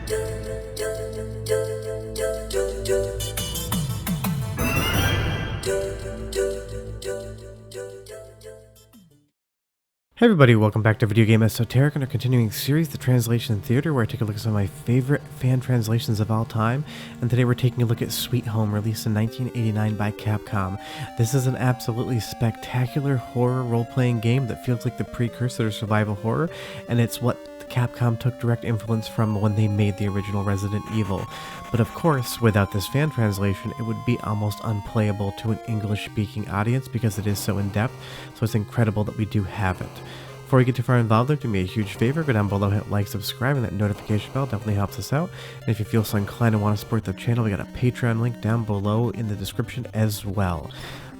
Hey everybody, welcome back to Video Game Esoteric and our continuing series, The Translation Theater, where I take a look at some of my favorite fan translations of all time. And today we're taking a look at Sweet Home, released in 1989 by Capcom. This is an absolutely spectacular horror role-playing game that feels like the precursor to survival horror, and it's what Capcom took direct influence from when they made the original Resident Evil. But of course, without this fan translation, it would be almost unplayable to an English-speaking audience because it is so in-depth, so it's incredible that we do have it. Before we get too far involved, do me a huge favor, go down below, hit like, subscribe, and that notification bell definitely helps us out. And if you feel so inclined and want to support the channel, we got a Patreon link down below in the description as well.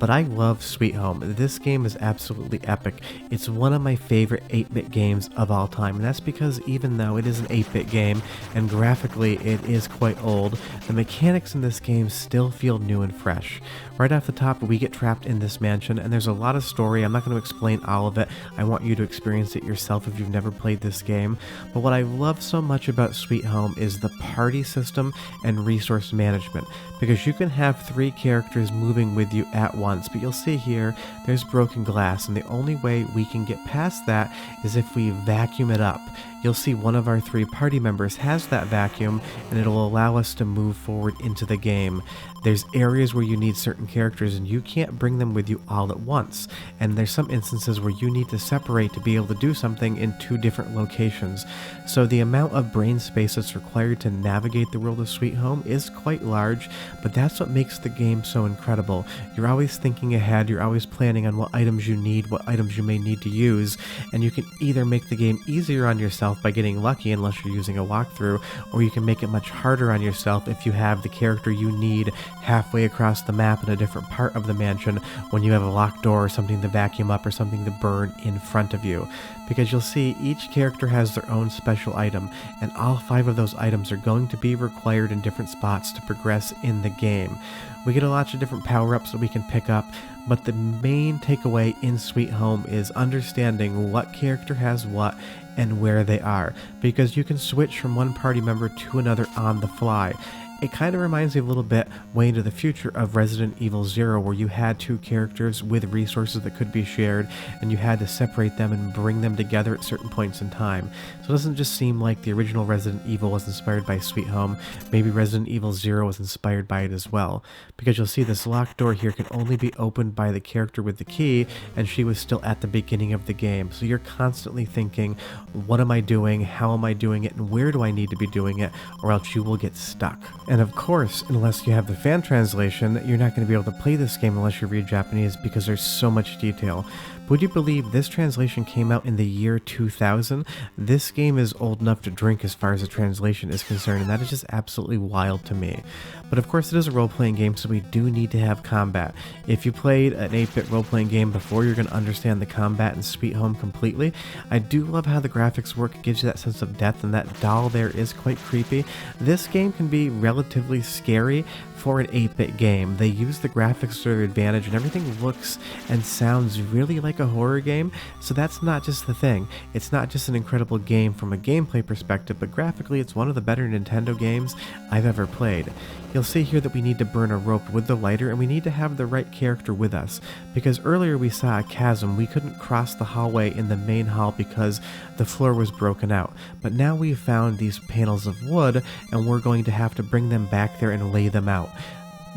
But I love Sweet Home. This game is absolutely epic. It's one of my favorite 8-bit games of all time, and that's because even though it is an 8-bit game, and graphically it is quite old, the mechanics in this game still feel new and fresh. Right off the top, we get trapped in this mansion, and there's a lot of story. I'm not going to explain all of it. I want you to experience it yourself if you've never played this game. But what I love so much about Sweet Home is the party system and resource management, because you can have 3 characters moving with you at once. But you'll see here, there's broken glass, and the only way we can get past that is if we vacuum it up. You'll see one of our 3 party members has that vacuum, and it'll allow us to move forward into the game. There's areas where you need certain characters, and you can't bring them with you all at once. And there's some instances where you need to separate to be able to do something in 2 different locations. So the amount of brain space that's required to navigate the world of Sweet Home is quite large, but that's what makes the game so incredible. You're always thinking ahead, you're always planning on what items you need, what items you may need to use, and you can either make the game easier on yourself by getting lucky unless you're using a walkthrough, or you can make it much harder on yourself if you have the character you need halfway across the map in a different part of the mansion when you have a locked door or something to vacuum up or something to burn in front of you. Because you'll see each character has their own special item, and all 5 of those items are going to be required in different spots to progress in the game. We get a lot of different power-ups that we can pick up, but the main takeaway in Sweet Home is understanding what character has what and where they are, because you can switch from one party member to another on the fly. It kind of reminds me a little bit, way into the future, of Resident Evil 0, where you had 2 characters with resources that could be shared, and you had to separate them and bring them together at certain points in time. So it doesn't just seem like the original Resident Evil was inspired by Sweet Home, maybe Resident Evil 0 was inspired by it as well. Because you'll see this locked door here can only be opened by the character with the key, and she was still at the beginning of the game. So you're constantly thinking, what am I doing, how am I doing it, and where do I need to be doing it, or else you will get stuck. And of course, unless you have the fan translation, you're not going to be able to play this game unless you read Japanese because there's so much detail. Would you believe this translation came out in the year 2000? This game is old enough to drink as far as the translation is concerned, and that is just absolutely wild to me. But of course it is a role-playing game, so we do need to have combat. If you played an 8-bit role-playing game before, you're going to understand the combat in Sweet Home completely. I do love how the graphics work. It gives you that sense of depth, and that doll there is quite creepy. This game can be relatively scary for an 8-bit game. They use the graphics to their advantage, and everything looks and sounds really like a horror game, so that's not just the thing. It's not just an incredible game from a gameplay perspective, but graphically it's one of the better Nintendo games I've ever played. You'll see here that we need to burn a rope with the lighter, and we need to have the right character with us, because earlier we saw a chasm. We couldn't cross the hallway in the main hall because the floor was broken out, but now we've found these panels of wood, and we're going to have to bring them back there and lay them out.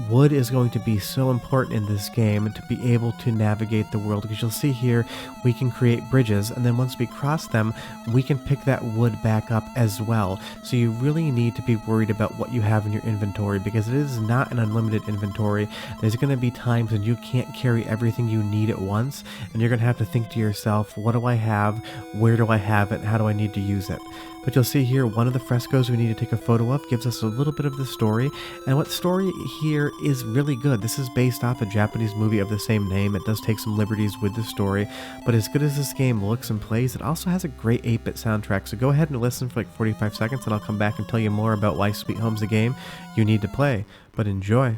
Wood is going to be so important in this game to be able to navigate the world, because you'll see here we can create bridges, and then once we cross them we can pick that wood back up as well. So you really need to be worried about what you have in your inventory, because it is not an unlimited inventory. There's going to be times when you can't carry everything you need at once, and you're going to have to think to yourself, what do I have, where do I have it, how do I need to use it? But you'll see here one of the frescoes we need to take a photo of gives us a little bit of the story, and what story here is really good. This is based off a Japanese movie of the same name. It does take some liberties with the story, but as good as this game looks and plays, it also has a great 8-bit soundtrack. So go ahead and listen for like 45 seconds, and I'll come back and tell you more about why Sweet Home's a game you need to play. But enjoy.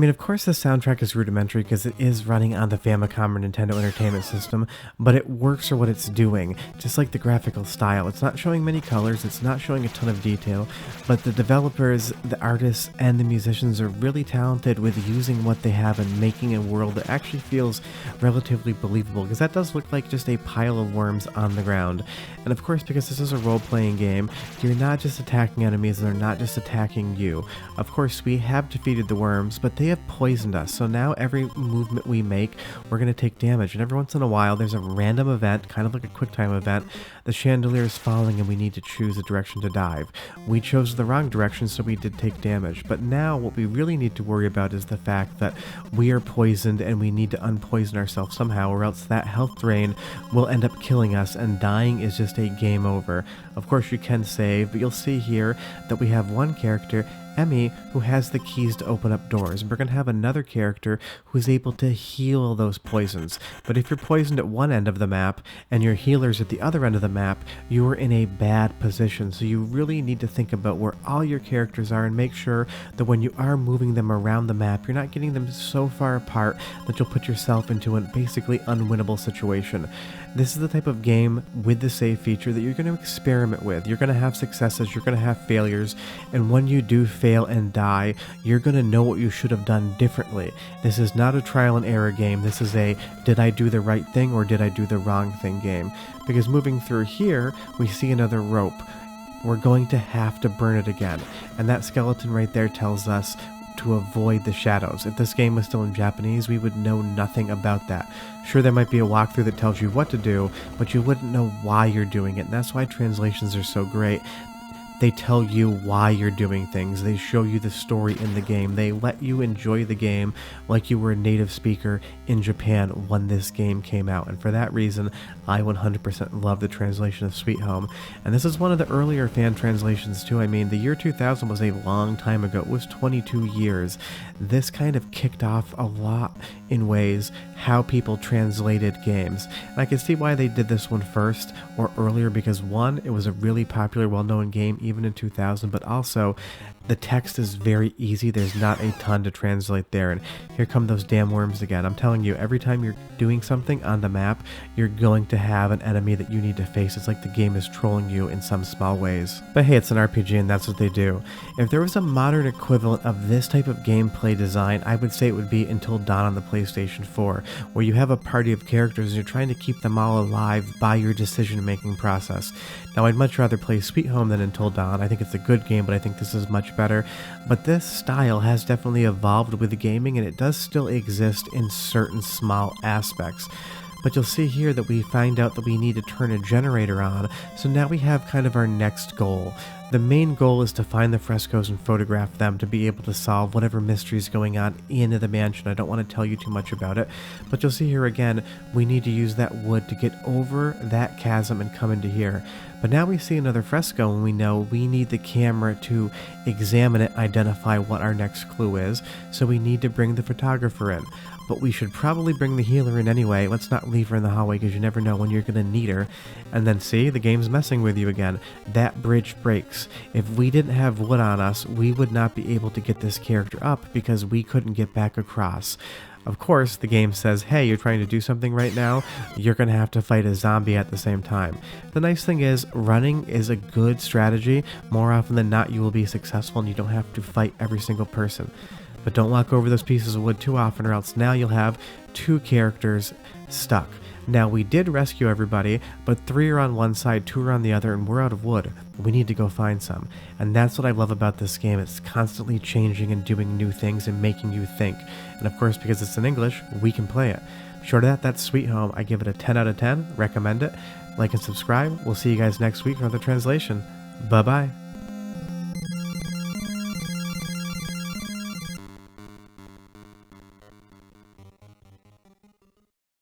mean, of course the soundtrack is rudimentary because it is running on the Famicom or Nintendo Entertainment System, but it works for what it's doing, just like the graphical style. It's not showing many colors, it's not showing a ton of detail, but the developers, the artists, and the musicians are really talented with using what they have and making a world that actually feels relatively believable, because that does look like just a pile of worms on the ground. And of course, because this is a role-playing game, you're not just attacking enemies and they're not just attacking you. Of course, we have defeated the worms, but they have poisoned us, so now every movement we make, we're going to take damage. And every once in a while, there's a random event, kind of like a QuickTime event. The chandelier is falling and we need to choose a direction to dive. We chose the wrong direction, so we did take damage. But now what we really need to worry about is the fact that we are poisoned and we need to unpoison ourselves somehow, or else that health drain will end up killing us, and dying is just a game over. Of course, you can save, but you'll see here that we have one character, Emmy, who has the keys to open up doors, and we're going to have another character who's able to heal those poisons. But if you're poisoned at one end of the map and your healer's at the other end of the map, you are in a bad position. So you really need to think about where all your characters are and make sure that when you are moving them around the map, you're not getting them so far apart that you'll put yourself into a basically unwinnable situation. This is the type of game with the save feature that you're going to experiment with. You're going to have successes, you're going to have failures, and when you do fail and die, you're going to know what you should have done differently. This is not a trial and error game. This is a did I do the right thing or did I do the wrong thing game. Because moving through here, we see another rope. We're going to have to burn it again. And that skeleton right there tells us to avoid the shadows. If this game was still in Japanese, we would know nothing about that. Sure, there might be a walkthrough that tells you what to do, but you wouldn't know why you're doing it, and that's why translations are so great. They tell you why you're doing things. They show you the story in the game. They let you enjoy the game like you were a native speaker in Japan when this game came out. And for that reason, I 100% love the translation of Sweet Home. And this is one of the earlier fan translations too. I mean, the year 2000 was a long time ago. It was 22 years. This kind of kicked off a lot in ways how people translated games. And I can see why they did this one first or earlier, because one, it was a really popular, well-known game even in 2000, but also the text is very easy. There's not a ton to translate there. And here come those damn worms again. I'm telling you, every time you're doing something on the map, you're going to have an enemy that you need to face. It's like the game is trolling you in some small ways. But hey, it's an RPG and that's what they do. If there was a modern equivalent of this type of gameplay design, I would say it would be Until Dawn on the PlayStation 4, where you have a party of characters and you're trying to keep them all alive by your decision-making process. Now, I'd much rather play Sweet Home than Until Dawn. I think it's a good game, but I think this is much better. But this style has definitely evolved with the gaming, and it does still exist in certain small aspects. But you'll see here that we find out that we need to turn a generator on, so now we have kind of our next goal. The main goal is to find the frescoes and photograph them to be able to solve whatever mystery is going on in the mansion. I don't want to tell you too much about it, but you'll see here again, we need to use that wood to get over that chasm and come into here. But now we see another fresco and we know we need the camera to examine it, identify what our next clue is, so we need to bring the photographer in. But we should probably bring the healer in anyway. Let's not leave her in the hallway because you never know when you're going to need her. And then see, the game's messing with you again. That bridge breaks. If we didn't have wood on us, we would not be able to get this character up because we couldn't get back across. Of course, the game says, hey, you're trying to do something right now, you're going to have to fight a zombie at the same time. The nice thing is, running is a good strategy. More often than not, you will be successful and you don't have to fight every single person. But don't walk over those pieces of wood too often, or else now you'll have two characters stuck. Now, we did rescue everybody, but 3 are on one side, 2 are on the other, and we're out of wood. We need to go find some. And that's what I love about this game. It's constantly changing and doing new things and making you think. And of course, because it's in English, we can play it. Short of that, that's Sweet Home. I give it a 10 out of 10. Recommend it. Like and subscribe. We'll see you guys next week for another translation. Bye-bye.